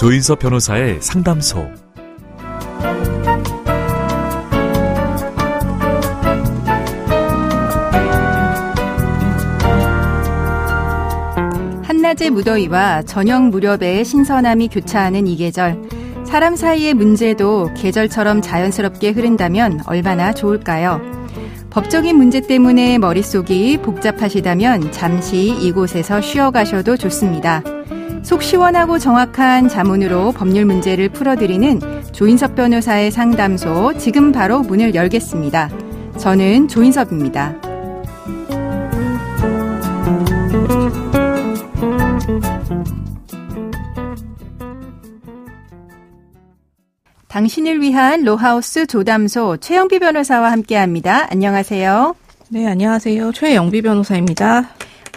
조인섭 변호사의 상담소. 한낮의 무더위와 저녁 무렵의 신선함이 교차하는 이 계절. 사람 사이의 문제도 계절처럼 자연스럽게 흐른다면 얼마나 좋을까요? 법적인 문제 때문에 머릿속이 복잡하시다면 잠시 이곳에서 쉬어가셔도 좋습니다. 속 시원하고 정확한 자문으로 법률 문제를 풀어드리는 조인섭 변호사의 상담소, 지금 바로 문을 열겠습니다. 저는 조인섭입니다. 당신을 위한 로하우스 조담소 최영비 변호사와 함께합니다. 안녕하세요. 네, 안녕하세요. 최영비 변호사입니다.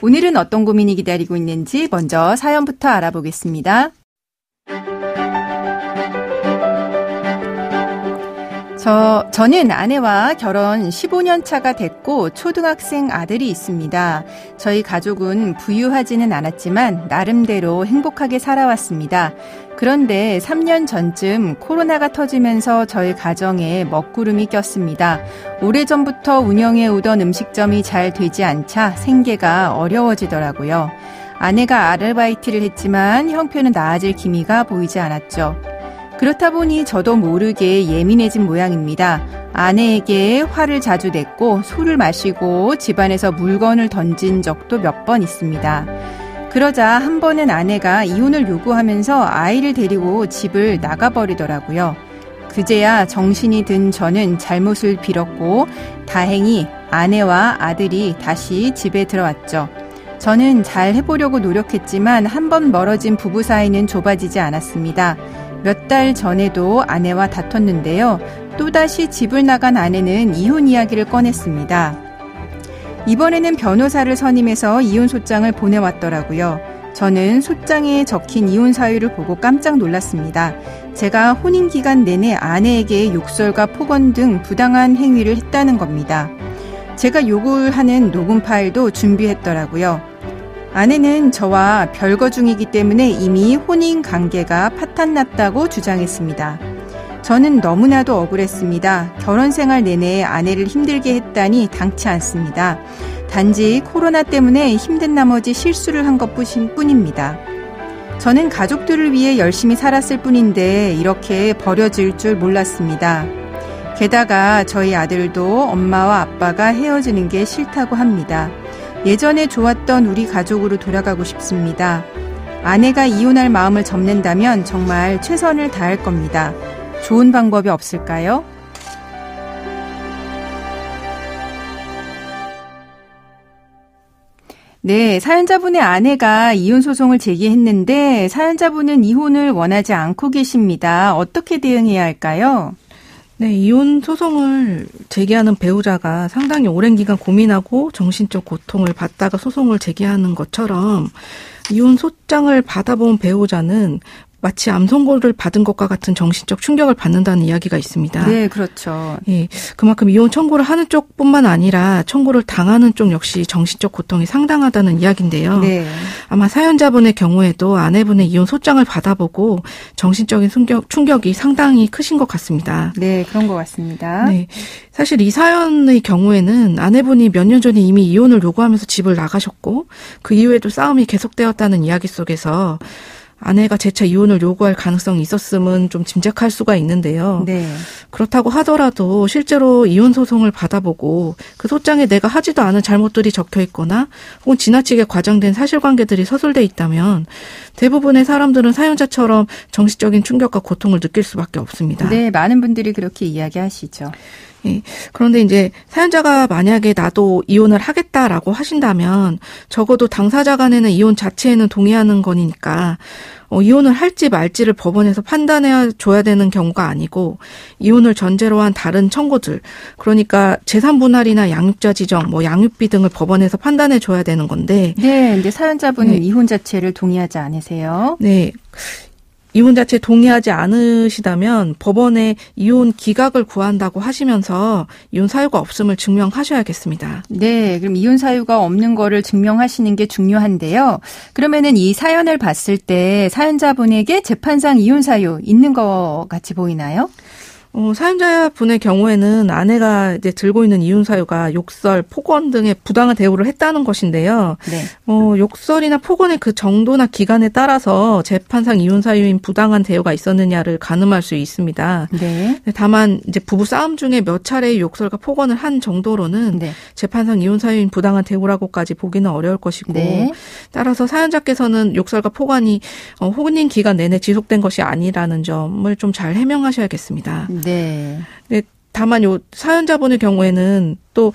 오늘은 어떤 고민이 기다리고 있는지 먼저 사연부터 알아보겠습니다. 저는 아내와 결혼 15년 차가 됐고 초등학생 아들이 있습니다. 저희 가족은 부유하지는 않았지만 나름대로 행복하게 살아왔습니다. 그런데 3년 전쯤 코로나가 터지면서 저희 가정에 먹구름이 꼈습니다. 오래전부터 운영해 오던 음식점이 잘 되지 않자 생계가 어려워지더라고요. 아내가 아르바이트를 했지만 형편은 나아질 기미가 보이지 않았죠. 그렇다 보니 저도 모르게 예민해진 모양입니다. 아내에게 화를 자주 냈고 술을 마시고 집안에서 물건을 던진 적도 몇 번 있습니다. 그러자 한 번은 아내가 이혼을 요구하면서 아이를 데리고 집을 나가버리더라고요. 그제야 정신이 든 저는 잘못을 빌었고 다행히 아내와 아들이 다시 집에 들어왔죠. 저는 잘 해보려고 노력했지만 한 번 멀어진 부부 사이는 좁아지지 않았습니다. 몇 달 전에도 아내와 다퉜는데요. 또다시 집을 나간 아내는 이혼 이야기를 꺼냈습니다. 이번에는 변호사를 선임해서 이혼 소장을 보내왔더라고요. 저는 소장에 적힌 이혼 사유를 보고 깜짝 놀랐습니다. 제가 혼인 기간 내내 아내에게 욕설과 폭언 등 부당한 행위를 했다는 겁니다. 제가 욕을 하는 녹음 파일도 준비했더라고요. 아내는 저와 별거 중이기 때문에 이미 혼인 관계가 파탄났다고 주장했습니다. 저는 너무나도 억울했습니다. 결혼 생활 내내 아내를 힘들게 했다니 당치 않습니다. 단지 코로나 때문에 힘든 나머지 실수를 한 것뿐입니다. 저는 가족들을 위해 열심히 살았을 뿐인데 이렇게 버려질 줄 몰랐습니다. 게다가 저희 아들도 엄마와 아빠가 헤어지는 게 싫다고 합니다. 예전에 좋았던 우리 가족으로 돌아가고 싶습니다. 아내가 이혼할 마음을 접는다면 정말 최선을 다할 겁니다. 좋은 방법이 없을까요? 네, 사연자분의 아내가 이혼 소송을 제기했는데 사연자분은 이혼을 원하지 않고 계십니다. 어떻게 대응해야 할까요? 네, 이혼 소송을 제기하는 배우자가 상당히 오랜 기간 고민하고 정신적 고통을 받다가 소송을 제기하는 것처럼 이혼 소장을 받아본 배우자는 마치 암 선고를 받은 것과 같은 정신적 충격을 받는다는 이야기가 있습니다. 네, 그렇죠. 예, 그만큼 이혼 청구를 하는 쪽뿐만 아니라 청구를 당하는 쪽 역시 정신적 고통이 상당하다는 이야기인데요. 네. 아마 사연자분의 경우에도 아내분의 이혼 소장을 받아보고 정신적인 충격이 상당히 크신 것 같습니다. 네, 그런 것 같습니다. 네, 사실 이 사연의 경우에는 아내분이 몇 년 전에 이미 이혼을 요구하면서 집을 나가셨고 그 이후에도 싸움이 계속되었다는 이야기 속에서 아내가 재차 이혼을 요구할 가능성이 있었음은 좀 짐작할 수가 있는데요. 네. 그렇다고 하더라도 실제로 이혼 소송을 받아보고 그 소장에 내가 하지도 않은 잘못들이 적혀 있거나 혹은 지나치게 과장된 사실관계들이 서술돼 있다면 대부분의 사람들은 사연자처럼 정신적인 충격과 고통을 느낄 수밖에 없습니다. 네, 많은 분들이 그렇게 이야기하시죠. 예, 그런데 이제 사연자가 만약에 나도 이혼을 하겠다라고 하신다면 적어도 당사자 간에는 이혼 자체에는 동의하는 거니까 이혼을 할지 말지를 법원에서 판단해 줘야 되는 경우가 아니고 이혼을 전제로 한 다른 청구들, 그러니까 재산 분할이나 양육자 지정, 양육비 등을 법원에서 판단해 줘야 되는 건데. 네, 근데 사연자분은 네. 이혼 자체를 동의하지 않으세요? 네. 이혼 자체에 동의하지 않으시다면 법원에 이혼 기각을 구한다고 하시면서 이혼 사유가 없음을 증명하셔야겠습니다. 네, 그럼 이혼 사유가 없는 거를 증명하시는 게 중요한데요. 그러면은 이 사연을 봤을 때 사연자분에게 재판상 이혼 사유 있는 것 같이 보이나요? 사연자분의 경우에는 아내가 이제 들고 있는 이혼 사유가 욕설, 폭언 등의 부당한 대우를 했다는 것인데요. 네. 욕설이나 폭언의 그 정도나 기간에 따라서 재판상 이혼 사유인 부당한 대우가 있었느냐를 가늠할 수 있습니다. 네. 다만 이제 부부 싸움 중에 몇 차례의 욕설과 폭언을 한 정도로는 네. 재판상 이혼 사유인 부당한 대우라고까지 보기는 어려울 것이고 네. 따라서 사연자께서는 욕설과 폭언이 혼인 기간 내내 지속된 것이 아니라는 점을 좀 잘 해명하셔야겠습니다. 네. 네, 다만 요 사연자분의 경우에는 또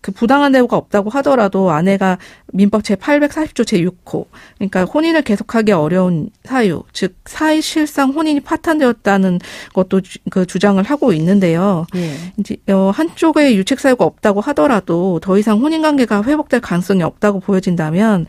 그 부당한 대우가 없다고 하더라도 아내가 민법 제840조 제6호 그러니까 혼인을 계속하기 어려운 사유, 즉 사실상 혼인이 파탄되었다는 것도 그 주장을 하고 있는데요. 예. 이제 한쪽에 유책 사유가 없다고 하더라도 더 이상 혼인 관계가 회복될 가능성이 없다고 보여진다면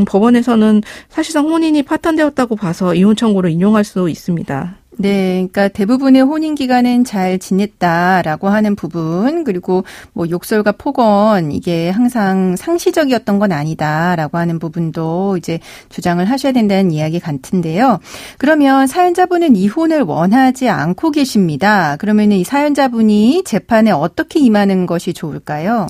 법원에서는 사실상 혼인이 파탄되었다고 봐서 이혼 청구를 인용할 수 있습니다. 네, 그러니까 대부분의 혼인 기간은 잘 지냈다라고 하는 부분, 그리고 뭐 욕설과 폭언 이게 항상 상시적이었던 건 아니다라고 하는 부분도 이제 주장을 하셔야 된다는 이야기 같은데요. 그러면 사연자분은 이혼을 원하지 않고 계십니다. 그러면은 이 사연자분이 재판에 어떻게 임하는 것이 좋을까요?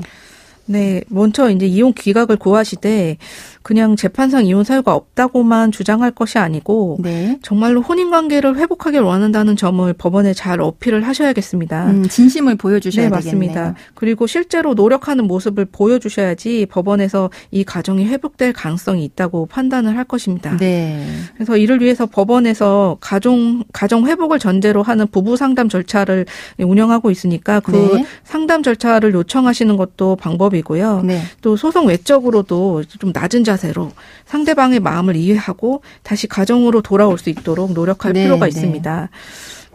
네, 먼저 이제 이혼 기각을 구하시되 그냥 재판상 이혼 사유가 없다고만 주장할 것이 아니고 네. 정말로 혼인 관계를 회복하길 원한다는 점을 법원에 잘 어필을 하셔야겠습니다. 진심을 보여주셔야 네, 맞습니다. 되겠네요. 그리고 실제로 노력하는 모습을 보여주셔야지 법원에서 이 가정이 회복될 가능성이 있다고 판단을 할 것입니다. 네. 그래서 이를 위해서 법원에서 가정 회복을 전제로 하는 부부 상담 절차를 운영하고 있으니까 그 네. 상담 절차를 요청하시는 것도 방법이고요. 네. 또 소송 외적으로도 좀 낮은 자세로 상대방의 마음을 이해하고 다시 가정으로 돌아올 수 있도록 노력할 네, 필요가 네. 있습니다.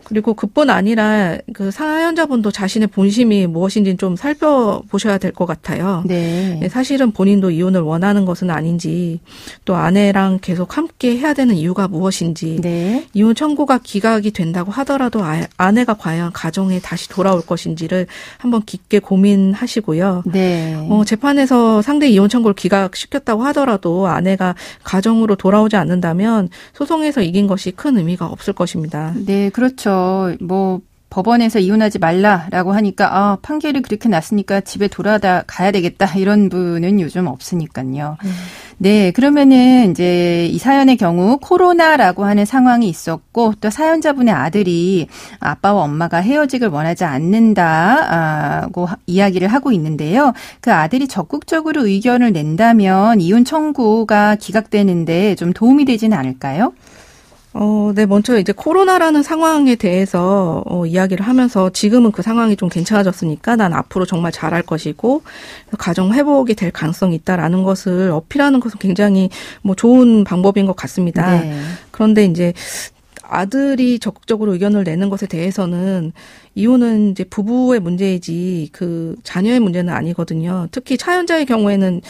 그리고 그뿐 아니라 그 사연자분도 자신의 본심이 무엇인지 좀 살펴보셔야 될 것 같아요. 네. 네, 사실은 본인도 이혼을 원하는 것은 아닌지, 또 아내랑 계속 함께 해야 되는 이유가 무엇인지, 네. 이혼 청구가 기각이 된다고 하더라도 아내가 과연 가정에 다시 돌아올 것인지를 한번 깊게 고민하시고요. 네. 재판에서 상대 이혼 청구를 기각시켰다고 하더라도 아내가 가정으로 돌아오지 않는다면 소송에서 이긴 것이 큰 의미가 없을 것입니다. 네, 그렇죠. 뭐 법원에서 이혼하지 말라라고 하니까 판결이 그렇게 났으니까 집에 돌아가야 되겠다 이런 분은 요즘 없으니까요. 네, 그러면은 이제 이 사연의 경우 코로나라고 하는 상황이 있었고 또 사연자분의 아들이 아빠와 엄마가 헤어지길 원하지 않는다고 이야기를 하고 있는데요. 그 아들이 적극적으로 의견을 낸다면 이혼 청구가 기각되는데 좀 도움이 되지는 않을까요? 네, 먼저 이제 코로나라는 상황에 대해서 이야기를 하면서 지금은 그 상황이 좀 괜찮아졌으니까 난 앞으로 정말 잘할 것이고 가정 회복이 될 가능성이 있다라는 것을 어필하는 것은 굉장히 뭐 좋은 방법인 것 같습니다. 네. 그런데 이제 아들이 적극적으로 의견을 내는 것에 대해서는 이혼은 이제 부부의 문제이지 그 자녀의 문제는 아니거든요. 특히 차연자의 경우에는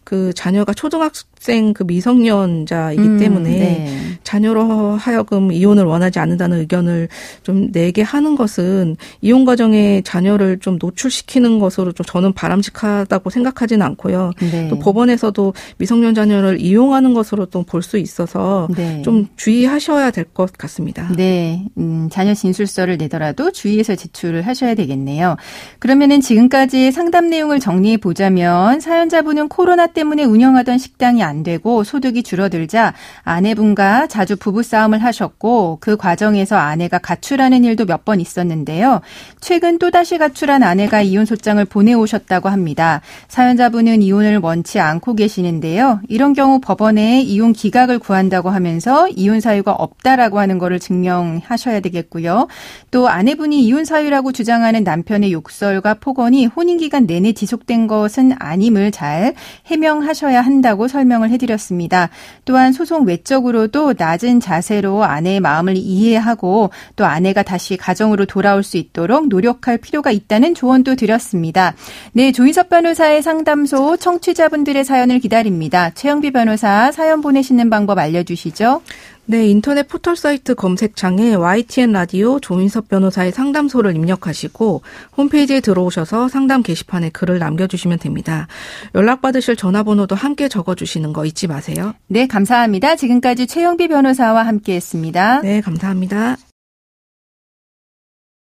그 자녀가 초등학생 그 미성년자이기 때문에 네. 자녀로 하여금 이혼을 원하지 않는다는 의견을 좀 내게 하는 것은 이혼 과정에 자녀를 좀 노출시키는 것으로 좀 저는 바람직하다고 생각하지는 않고요. 네. 또 법원에서도 미성년 자녀를 이용하는 것으로 또 볼 수 있어서 네. 좀 주의하셔야 될 것 같습니다. 네, 자녀 진술서를 내더라도 주의해서 제출을 하셔야 되겠네요. 그러면은 지금까지 상담 내용을 정리해 보자면 사연자분은 코로나 때문에 운영하던 식당이 안 되고 소득이 줄어들자 아내분과 자주 부부싸움을 하셨고 그 과정에서 아내가 가출하는 일도 몇 번 있었는데요. 최근 또다시 가출한 아내가 이혼 소장을 보내오셨다고 합니다. 사연자분은 이혼을 원치 않고 계시는데요. 이런 경우 법원에 이혼 기각을 구한다고 하면서 이혼 사유가 없다라고 하는 거를 증명하셔야 되겠고요. 또 아내분이 이혼 사유라고 주장하는 남편의 욕설과 폭언이 혼인기간 내내 지속된 것은 아님을 잘 해명하셔야 한다고 설명을 해드렸습니다. 또한 소송 외적으로도 낮은 자세로 아내의 마음을 이해하고 또 아내가 다시 가정으로 돌아올 수 있도록 노력할 필요가 있다는 조언도 드렸습니다. 네, 조인섭 변호사의 상담소 청취자분들의 사연을 기다립니다. 최영비 변호사 사연 보내시는 방법 알려주시죠. 네, 인터넷 포털 사이트 검색창에 YTN 라디오 조인섭 변호사의 상담소를 입력하시고 홈페이지에 들어오셔서 상담 게시판에 글을 남겨주시면 됩니다. 연락받으실 전화번호도 함께 적어주시는 거 잊지 마세요. 네, 감사합니다. 지금까지 최영비 변호사와 함께했습니다. 네, 감사합니다.